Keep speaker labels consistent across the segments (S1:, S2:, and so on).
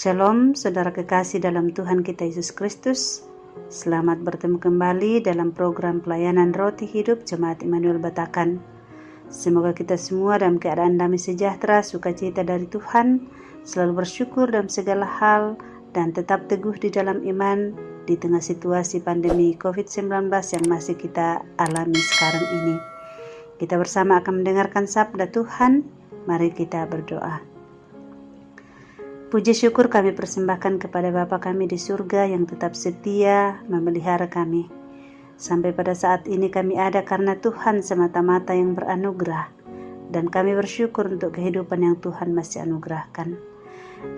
S1: Shalom, saudara kekasih dalam Tuhan kita Yesus Kristus. Selamat bertemu kembali dalam program pelayanan Roti Hidup Jemaat Immanuel Batakan. Semoga kita semua dalam keadaan damai sejahtera, sukacita dari Tuhan, selalu bersyukur dalam segala hal, dan tetap teguh di dalam iman di tengah situasi pandemi COVID-19 yang masih kita alami sekarang ini. Kita bersama akan mendengarkan sabda Tuhan. Mari kita berdoa. Puji syukur kami persembahkan kepada Bapa kami di surga yang tetap setia memelihara kami. Sampai pada saat ini kami ada karena Tuhan semata-mata yang beranugerah. Dan kami bersyukur untuk kehidupan yang Tuhan masih anugerahkan.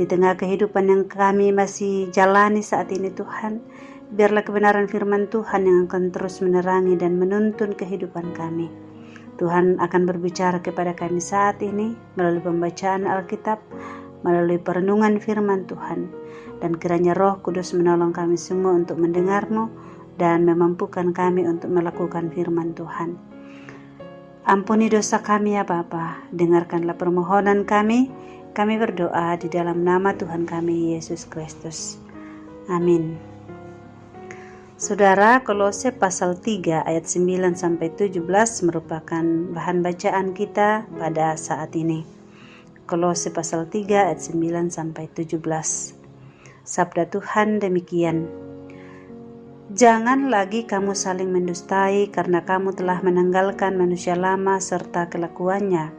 S1: Di tengah kehidupan yang kami masih jalani saat ini Tuhan, biarlah kebenaran firman Tuhan yang akan terus menerangi dan menuntun kehidupan kami. Tuhan akan berbicara kepada kami saat ini melalui pembacaan Alkitab, melalui perenungan firman Tuhan, dan kiranya Roh Kudus menolong kami semua untuk mendengar-Mu dan memampukan kami untuk melakukan firman Tuhan. Ampuni dosa kami ya Bapa, dengarkanlah permohonan kami berdoa di dalam nama Tuhan kami Yesus Kristus. Amin. Saudara, Kolose pasal 3 ayat 9-17 merupakan bahan bacaan kita pada saat ini. Kolose pasal 3 ayat 9-17. Sabda Tuhan demikian. Jangan lagi kamu saling mendustai karena kamu telah menanggalkan manusia lama serta kelakuannya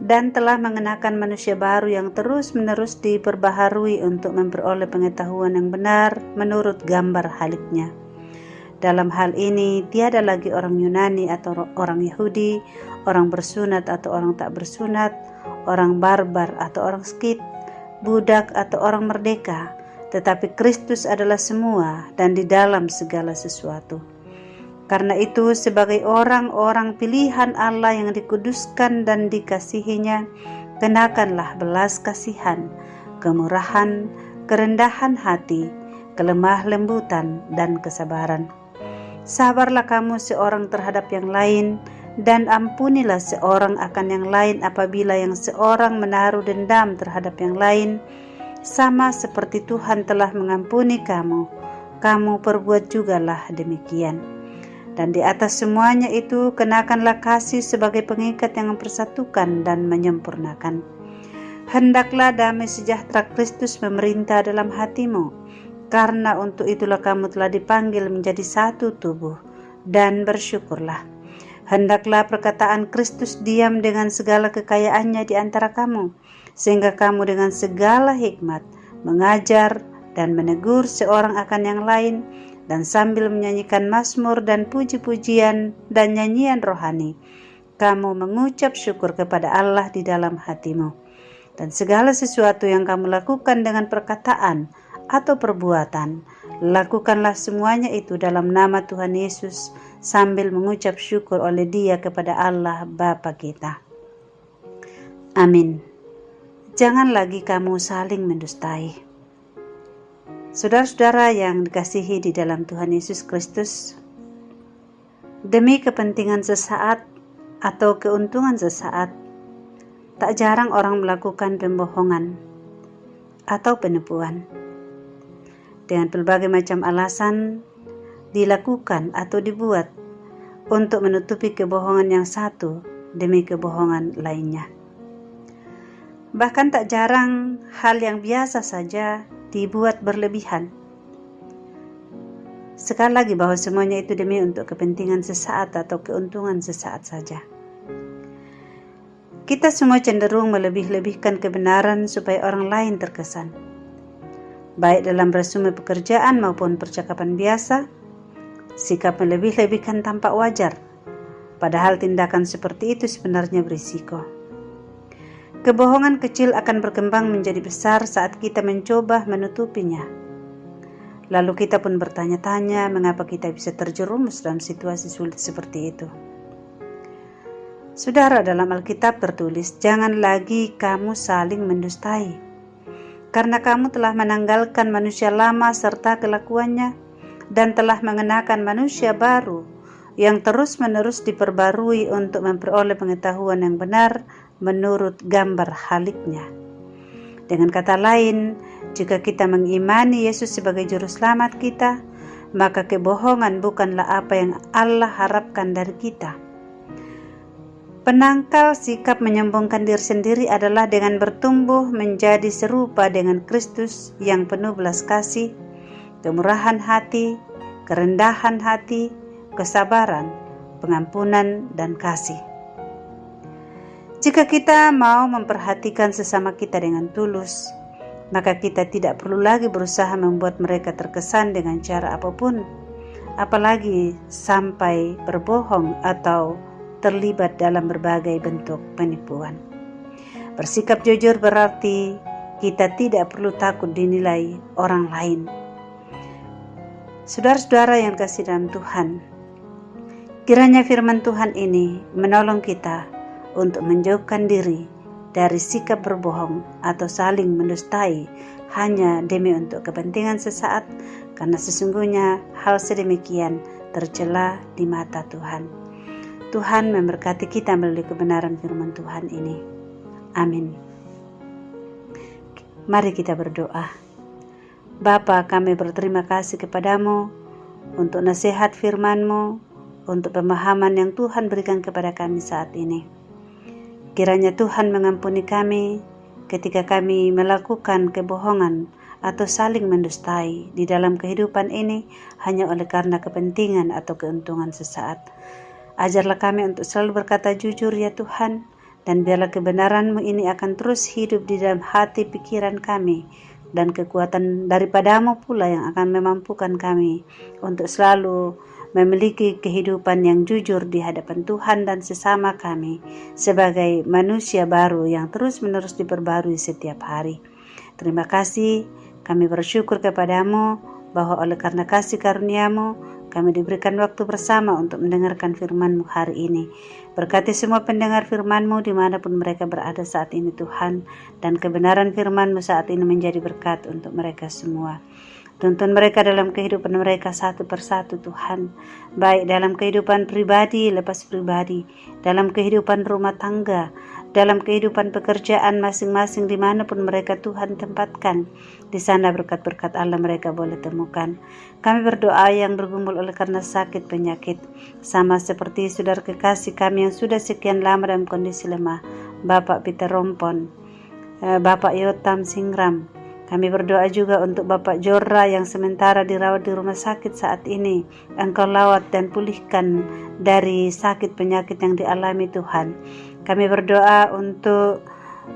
S1: dan telah mengenakan manusia baru yang terus-menerus diperbaharui untuk memperoleh pengetahuan yang benar menurut gambar haliknya. Dalam hal ini tiada lagi orang Yunani atau orang Yahudi, orang bersunat atau orang tak bersunat, orang barbar atau orang Skit, budak atau orang merdeka, tetapi Kristus adalah semua dan di dalam segala sesuatu. Karena itu sebagai orang-orang pilihan Allah yang dikuduskan dan dikasihinya, kenakanlah belas kasihan, kemurahan, kerendahan hati, kelemah lembutan dan kesabaran. Sabarlah kamu seorang terhadap yang lain, dan ampunilah seorang akan yang lain apabila yang seorang menaruh dendam terhadap yang lain, sama seperti Tuhan telah mengampuni kamu, kamu perbuat jugalah demikian. Dan di atas semuanya itu kenakanlah kasih sebagai pengikat yang mempersatukan dan menyempurnakan. Hendaklah damai sejahtera Kristus memerintah dalam hatimu, karena untuk itulah kamu telah dipanggil menjadi satu tubuh, dan bersyukurlah. Hendaklah perkataan Kristus diam dengan segala kekayaannya di antara kamu, sehingga kamu dengan segala hikmat mengajar dan menegur seorang akan yang lain, dan sambil menyanyikan mazmur dan puji-pujian dan nyanyian rohani, kamu mengucap syukur kepada Allah di dalam hatimu. Dan segala sesuatu yang kamu lakukan dengan perkataan atau perbuatan, lakukanlah semuanya itu dalam nama Tuhan Yesus, sambil mengucap syukur oleh Dia kepada Allah Bapa kita. Amin. Jangan lagi kamu saling mendustai. Saudara-saudara yang dikasihi di dalam Tuhan Yesus Kristus, demi kepentingan sesaat atau keuntungan sesaat, tak jarang orang melakukan pembohongan atau penipuan. Dengan berbagai macam alasan dilakukan atau dibuat untuk menutupi kebohongan yang satu demi kebohongan lainnya. Bahkan tak jarang hal yang biasa saja dibuat berlebihan. Sekali lagi bahwa semuanya itu demi untuk kepentingan sesaat atau keuntungan sesaat saja. Kita semua cenderung melebih-lebihkan kebenaran supaya orang lain terkesan. Baik dalam resume pekerjaan maupun percakapan biasa, sikap melebih-lebihkan tampak wajar, padahal tindakan seperti itu sebenarnya berisiko. Kebohongan kecil akan berkembang menjadi besar saat kita mencoba menutupinya. Lalu kita pun bertanya-tanya mengapa kita bisa terjerumus dalam situasi sulit seperti itu. Saudara, dalam Alkitab tertulis, jangan lagi kamu saling mendustai, karena kamu telah menanggalkan manusia lama serta kelakuannya, dan telah mengenakan manusia baru yang terus-menerus diperbarui untuk memperoleh pengetahuan yang benar menurut gambar haliknya. Dengan kata lain, Jika kita mengimani Yesus sebagai juru selamat kita, maka kebohongan bukanlah apa yang Allah harapkan dari kita. Penangkal sikap menyombongkan diri sendiri adalah dengan bertumbuh menjadi serupa dengan Kristus yang penuh belas kasih, kemurahan hati, kerendahan hati, kesabaran, pengampunan, dan kasih. Jika kita mau memperhatikan sesama kita dengan tulus, maka kita tidak perlu lagi berusaha membuat mereka terkesan dengan cara apapun, apalagi sampai berbohong atau terlibat dalam berbagai bentuk penipuan. Bersikap jujur berarti kita tidak perlu takut dinilai orang lain. Saudara-saudara yang kasih dalam Tuhan, kiranya firman Tuhan ini menolong kita untuk menjauhkan diri dari sikap berbohong atau saling mendustai hanya demi untuk kepentingan sesaat, karena sesungguhnya hal sedemikian tercela di mata Tuhan. Tuhan memberkati kita melalui kebenaran firman Tuhan ini. Amin. Mari kita berdoa. Bapa, kami berterima kasih kepadamu untuk nasihat firman-Mu, untuk pemahaman yang Tuhan berikan kepada kami saat ini. Kiranya Tuhan mengampuni kami ketika kami melakukan kebohongan atau saling mendustai di dalam kehidupan ini hanya oleh karena kepentingan atau keuntungan sesaat. Ajarlah kami untuk selalu berkata jujur ya Tuhan, dan biarlah kebenaran-Mu ini akan terus hidup di dalam hati pikiran kami, dan kekuatan daripada-Mu pula yang akan memampukan kami untuk selalu memiliki kehidupan yang jujur di hadapan Tuhan dan sesama kami sebagai manusia baru yang terus-menerus diperbarui setiap hari. Terima kasih, kami bersyukur kepadamu bahwa oleh karena kasih karunia-Mu kami diberikan waktu bersama untuk mendengarkan firman-Mu hari ini. Berkati semua pendengar firman-Mu dimanapun mereka berada saat ini Tuhan, dan kebenaran firman-Mu saat ini menjadi berkat untuk mereka semua. Tuntun mereka dalam kehidupan mereka satu persatu Tuhan, baik dalam kehidupan pribadi lepas pribadi, dalam kehidupan rumah tangga, dalam kehidupan pekerjaan masing-masing dimanapun mereka Tuhan tempatkan. Di sana berkat-berkat Allah mereka boleh temukan. Kami berdoa yang bergumul oleh karena sakit penyakit, sama seperti saudara kekasih kami yang sudah sekian lama dalam kondisi lemah, Bapak Peter Rompon, Bapak Yotam Singram. Kami berdoa juga untuk Bapak Jorra yang sementara dirawat di rumah sakit saat ini. Engkau lawat dan pulihkan dari sakit penyakit yang dialami Tuhan. Kami berdoa untuk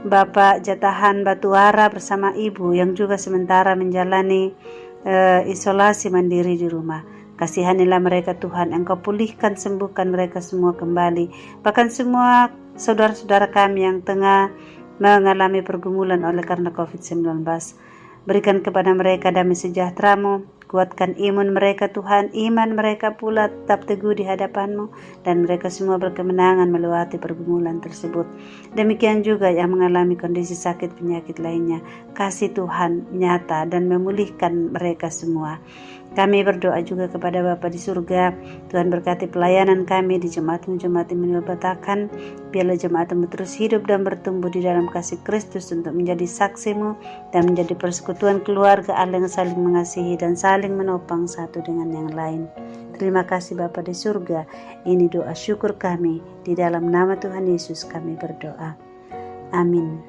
S1: Bapak Jatahan Batuara bersama Ibu yang juga sementara menjalani isolasi mandiri di rumah. Kasihanilah mereka Tuhan, Engkau pulihkan, sembuhkan mereka semua kembali. Bahkan semua saudara-saudara kami yang tengah mengalami pergumulan oleh karena COVID-19. Berikan kepada mereka damai sejahtera-Mu, kuatkan imun mereka Tuhan, iman mereka pula tetap teguh di hadapan-Mu, dan mereka semua berkemenangan melewati pergumulan tersebut. Demikian juga yang mengalami kondisi sakit penyakit lainnya, kasih Tuhan nyata dan memulihkan mereka semua. Kami berdoa juga kepada Bapa di surga, Tuhan berkati pelayanan kami di Jemaat-Mu Immanuel Batakan. Biarlah Jemaat-Mu terus hidup dan bertumbuh di dalam kasih Kristus untuk menjadi saksi-Mu dan menjadi persekutuan keluarga Allah yang saling mengasihi dan saling menopang satu dengan yang lain. Terima kasih Bapa di surga. Ini doa syukur kami, di dalam nama Tuhan Yesus kami berdoa. Amin.